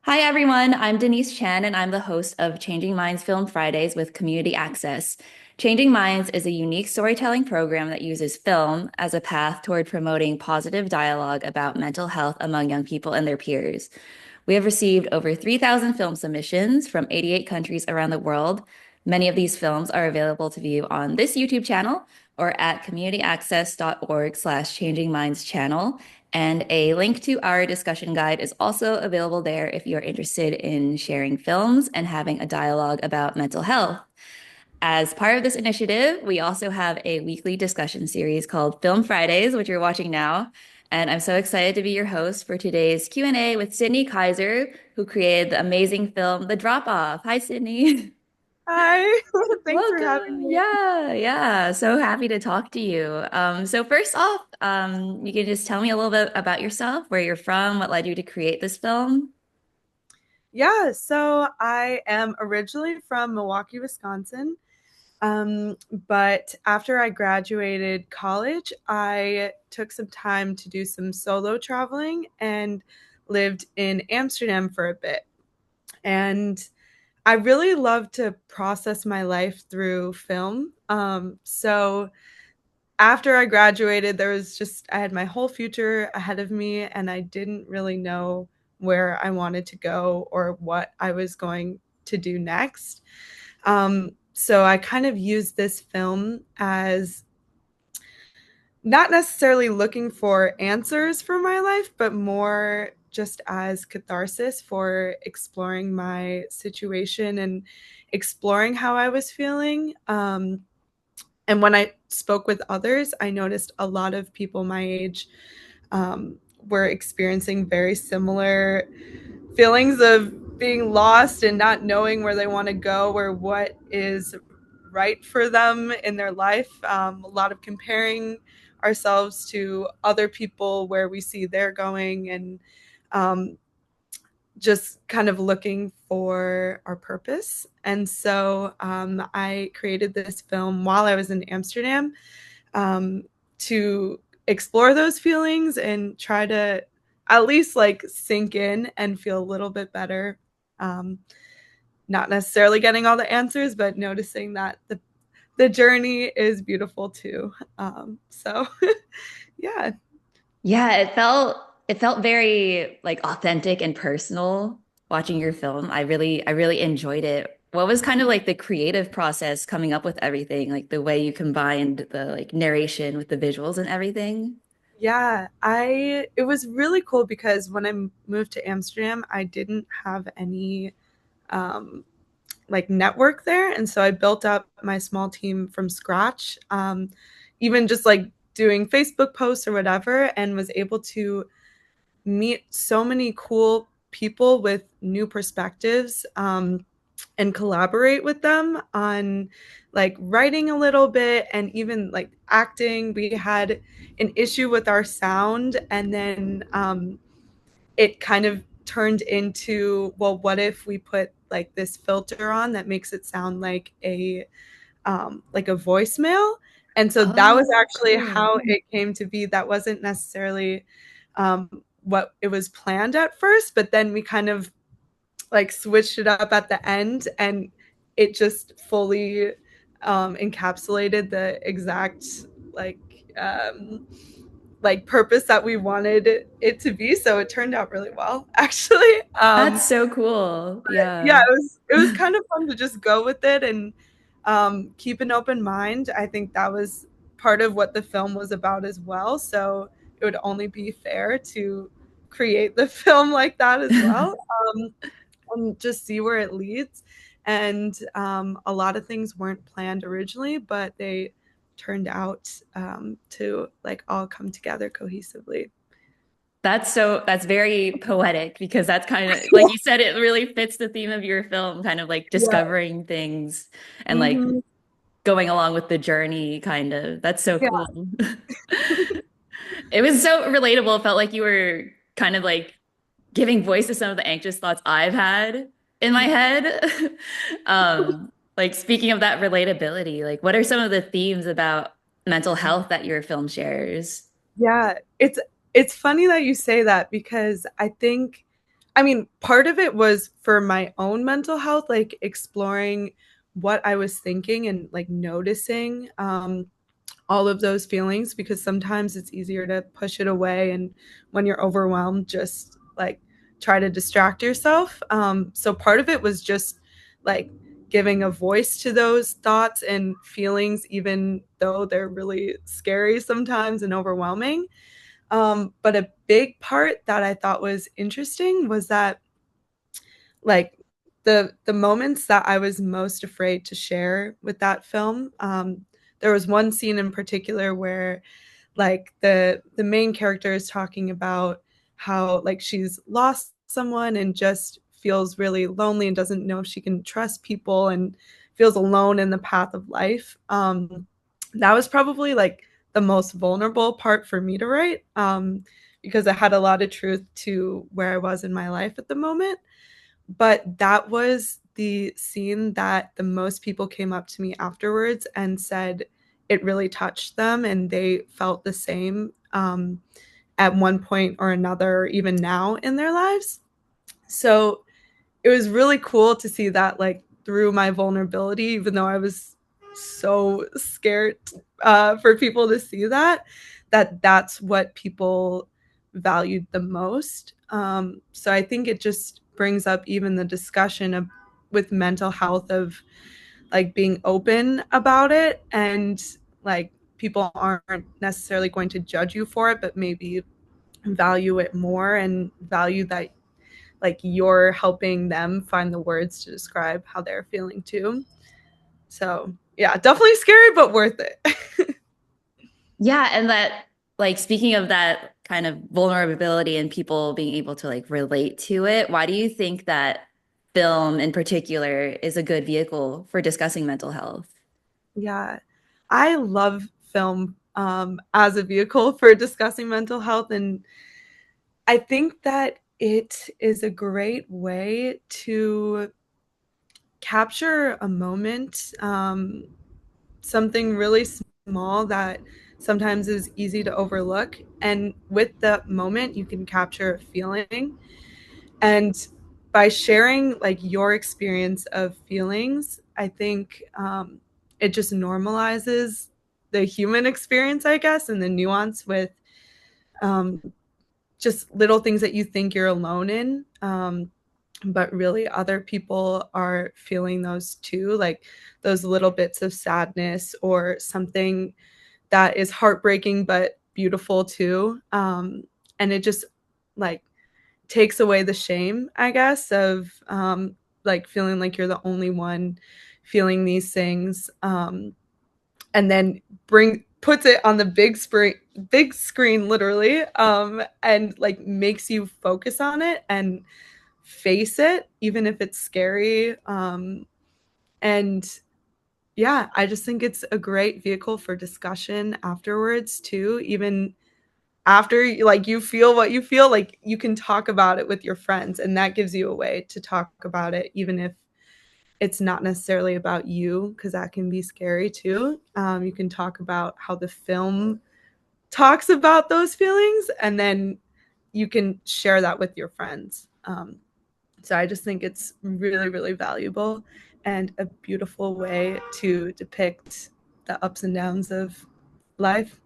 Hi, everyone. I'm Denise Chan, and I'm the host of Changing Minds Film Fridays with Community Access. Changing Minds is a unique storytelling program that uses film as a path toward promoting positive dialogue about mental health among young people and their peers. We have received over 3,000 film submissions from 88 countries around the world. Many of these films are available to view on this YouTube channel or at communityaccess.org/changing minds channel. And a link to our discussion guide is also available there if you're interested in sharing films and having a dialogue about mental health. As part of this initiative, we also have a weekly discussion series called Film Fridays, which you're watching now. And I'm so excited to be your host for today's Q&A with Sydney Kaiser, who created the amazing film The Drop Off. Hi, Sydney. Hi, thanks for having Welcome. me. Yeah. So happy to talk to you. So first off, you can just tell me a little bit about yourself, where you're from, what led you to create this film. Yeah, so I am originally from Milwaukee, Wisconsin. Um, but after I graduated college, I took some time to do some solo traveling and lived in Amsterdam for a bit. And I really love to process my life through film. So after I graduated, I had my whole future ahead of me, and I didn't really know where I wanted to go or what I was going to do next. So I kind of used this film as not necessarily looking for answers for my life, but more just as catharsis for exploring my situation and exploring how I was feeling. And when I spoke with others, I noticed a lot of people my age were experiencing very similar feelings of being lost and not knowing where they want to go or what is right for them in their life. A lot of comparing ourselves to other people where we see they're going and um, just kind of looking for our purpose. And so I created this film while I was in Amsterdam um, to explore those feelings and try to at least like sink in and feel a little bit better. Um, Not necessarily getting all the answers, but noticing that the journey is beautiful too. So yeah, Yeah, it felt very like authentic and personal watching your film. I really enjoyed it. What was kind of like the creative process coming up with everything, like the way you combined the like narration with the visuals and everything? yeah, I it was really cool because when I moved to Amsterdam, I didn't have any um, like network there, and so I built up my small team from scratch. Even just like doing Facebook posts or whatever, and was able to meet so many cool people with new perspectives and collaborate with them on like writing a little bit and even like acting. We had an issue with our sound, and then it kind of turned into, well, what if we put like this filter on that makes it sound like a voicemail? And so that was Oh, actually cool. how it came to be. That wasn't necessarily what it was planned at first, but then we kind of like switched it up at the end, and it just fully encapsulated the exact like um, like purpose that we wanted it to be. So it turned out really well, actually. That's so cool. Yeah, Yeah. it was kind of fun to just go with it and keep an open mind. I think that was part of what the film was about as well. So it would only be fair to create the film like that as well, and just see where it leads. And a lot of things weren't planned originally, but they turned out to like all come together cohesively. That's very poetic because that's kind of like you said, it really fits the theme of your film, kind of like Yeah. discovering things and like Hmm. going along with the journey, kind of. That's so Yeah. cool. It was so relatable. It felt like you were kind of like giving voice to some of the anxious thoughts I've had in my head. Like speaking of that relatability, like what are some of the themes about mental health that your film shares? Yeah, it's funny that you say that because I think I mean, part of it was for my own mental health, like exploring what I was thinking and like noticing all of those feelings, because sometimes it's easier to push it away, and when you're overwhelmed, just like try to distract yourself. So part of it was just like giving a voice to those thoughts and feelings, even though they're really scary sometimes and overwhelming. But a big part that I thought was interesting was that like the moments that I was most afraid to share with that film, there was one scene in particular where like the main character is talking about how like she's lost someone and just feels really lonely and doesn't know if she can trust people and feels alone in the path of life. That was probably like the most vulnerable part for me to write, because I had a lot of truth to where I was in my life at the moment. But that was the scene that the most people came up to me afterwards and said it really touched them and they felt the same, at one point or another, even now in their lives. So it was really cool to see that, like, through my vulnerability, even though I was so scared for people to see that, that's what people valued the most. So I think it just brings up even the discussion of with mental health of like being open about it, and like people aren't necessarily going to judge you for it, but maybe value it more and value that like you're helping them find the words to describe how they're feeling too. So yeah, definitely scary, but worth it. Yeah, and that like speaking of that kind of vulnerability and people being able to like relate to it, why do you think that film in particular is a good vehicle for discussing mental health? Yeah, I love film as a vehicle for discussing mental health, and I think that it is a great way to capture a moment, something really small that sometimes is easy to overlook. And with the moment, you can capture a feeling. And by sharing like your experience of feelings, I think it just normalizes the human experience, I guess, and the nuance with um, just little things that you think you're alone in. But really other people are feeling those too, like those little bits of sadness or something that is heartbreaking but beautiful too. And it just like takes away the shame, I guess, of like feeling like you're the only one feeling these things, and then bring puts it on the big screen literally, and like makes you focus on it and face it, even if it's scary. And yeah, I just think it's a great vehicle for discussion afterwards too. Even after like you feel what you feel, like you can talk about it with your friends, and that gives you a way to talk about it, even if it's not necessarily about you, because that can be scary too. You can talk about how the film talks about those feelings, and then you can share that with your friends. So I just think it's really, really valuable and a beautiful way to depict the ups and downs of life.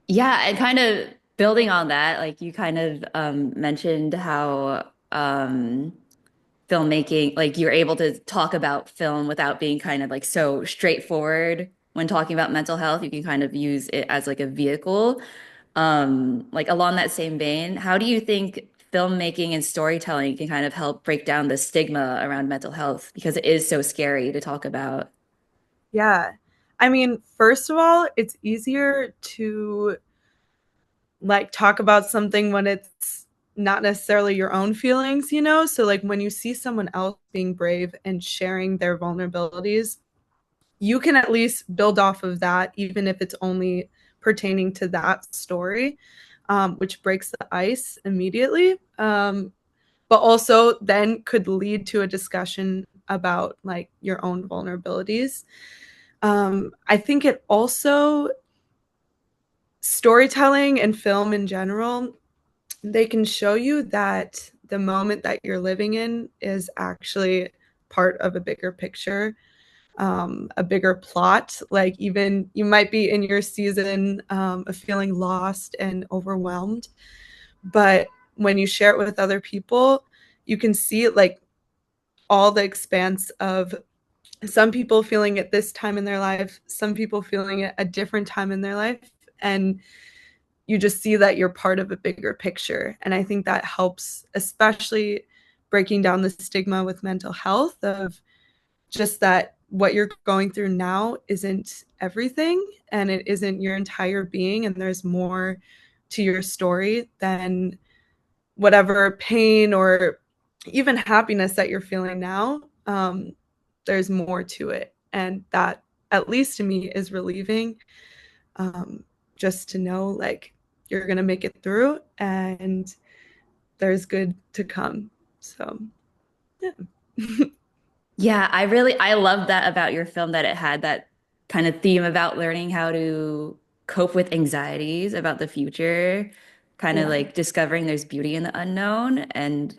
Yeah, and kind of building on that, like you kind of mentioned how filmmaking, like you're able to talk about film without being kind of like so straightforward when talking about mental health. You can kind of use it as like a vehicle. Like along that same vein, how do you think filmmaking and storytelling can kind of help break down the stigma around mental health because it is so scary to talk about? Yeah. I mean, first of all, it's easier to like talk about something when it's not necessarily your own feelings, you know? So like when you see someone else being brave and sharing their vulnerabilities, you can at least build off of that, even if it's only pertaining to that story, which breaks the ice immediately. But also then could lead to a discussion about like your own vulnerabilities. I think it also, storytelling and film in general, they can show you that the moment that you're living in is actually part of a bigger picture, a bigger plot. Like, even you might be in your season of feeling lost and overwhelmed, but when you share it with other people, you can see like all the expanse of some people feeling it this time in their life, some people feeling it a different time in their life, and you just see that you're part of a bigger picture. And I think that helps, especially breaking down the stigma with mental health of just that what you're going through now isn't everything, and it isn't your entire being, and there's more to your story than whatever pain or even happiness that you're feeling now. There's more to it, and that, at least to me, is relieving. um, just to know like you're gonna make it through and there's good to come. So yeah. Yeah, I love that about your film that it had that kind of theme about learning how to cope with anxieties about the future, kind of Yeah. like discovering there's beauty in the unknown. And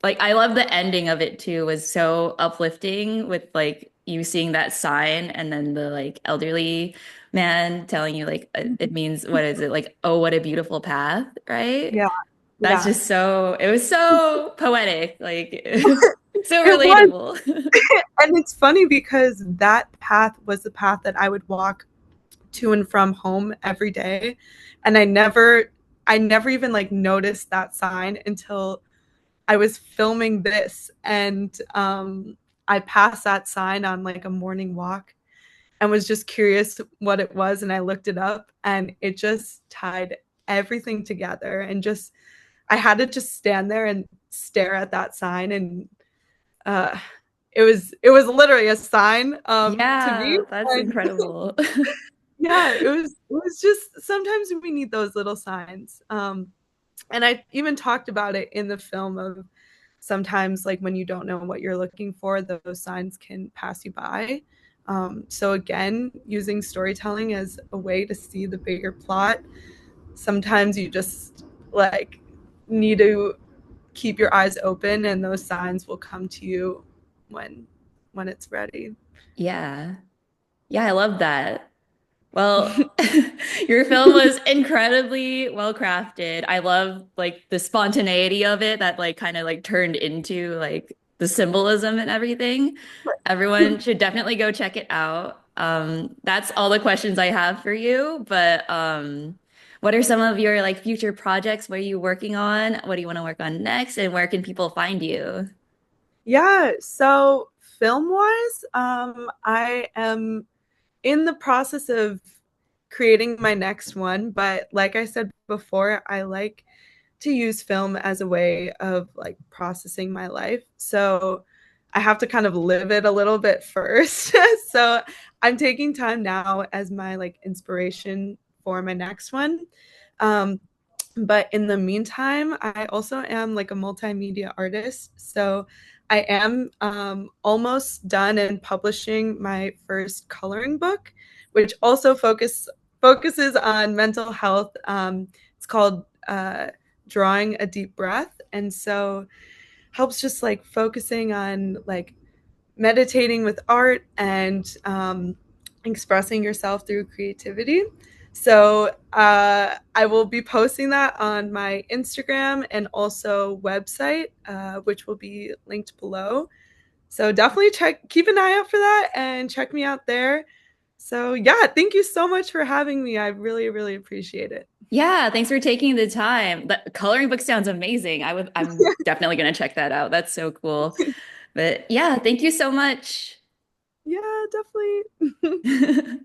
like I love the ending of it too, was so uplifting with like you seeing that sign and then the like elderly man telling you like it means what is it like, oh, what a beautiful path, right? Yeah. That's Yeah. just so it was so poetic, like so It was. relatable. And it's funny because that path was the path that I would walk to and from home every day, and I never even like noticed that sign until I was filming this, and I passed that sign on like a morning walk and was just curious what it was, and I looked it up, and it just tied everything together. And just I had to just stand there and stare at that sign, and uh it was literally a sign to me. Yeah, that's And incredible. yeah, it was just sometimes we need those little signs. And I even talked about it in the film of sometimes like when you don't know what you're looking for, those signs can pass you by. So again, using storytelling as a way to see the bigger plot, sometimes you just like need to keep your eyes open and those signs will come to you when when it's ready. Yeah. Yeah, I love that. Well, your film was incredibly well crafted. I love like the spontaneity of it that like kind of like turned into like the symbolism and everything. Everyone should definitely go check it out. That's all the questions I have for you, but what are some of your like future projects? What are you working on? What do you want to work on next? And where can people find you? Yeah, so film wise, I am in the process of creating my next one, but like I said before, I like to use film as a way of like processing my life. So I have to kind of live it a little bit first. So I'm taking time now as my like inspiration for my next one. Um, but in the meantime, I also am like a multimedia artist. So I am almost done in publishing my first coloring book, which also focuses on mental health. It's called Drawing a Deep Breath, and so helps just like focusing on like meditating with art and expressing yourself through creativity. So I will be posting that on my Instagram and also website, which will be linked below. So definitely keep an eye out for that and check me out there. So yeah, thank you so much for having me. I really, really appreciate it. Yeah, thanks for taking the time. The coloring book sounds amazing. I'm definitely gonna check that out. That's so cool. But yeah, thank you so much. Yeah, definitely.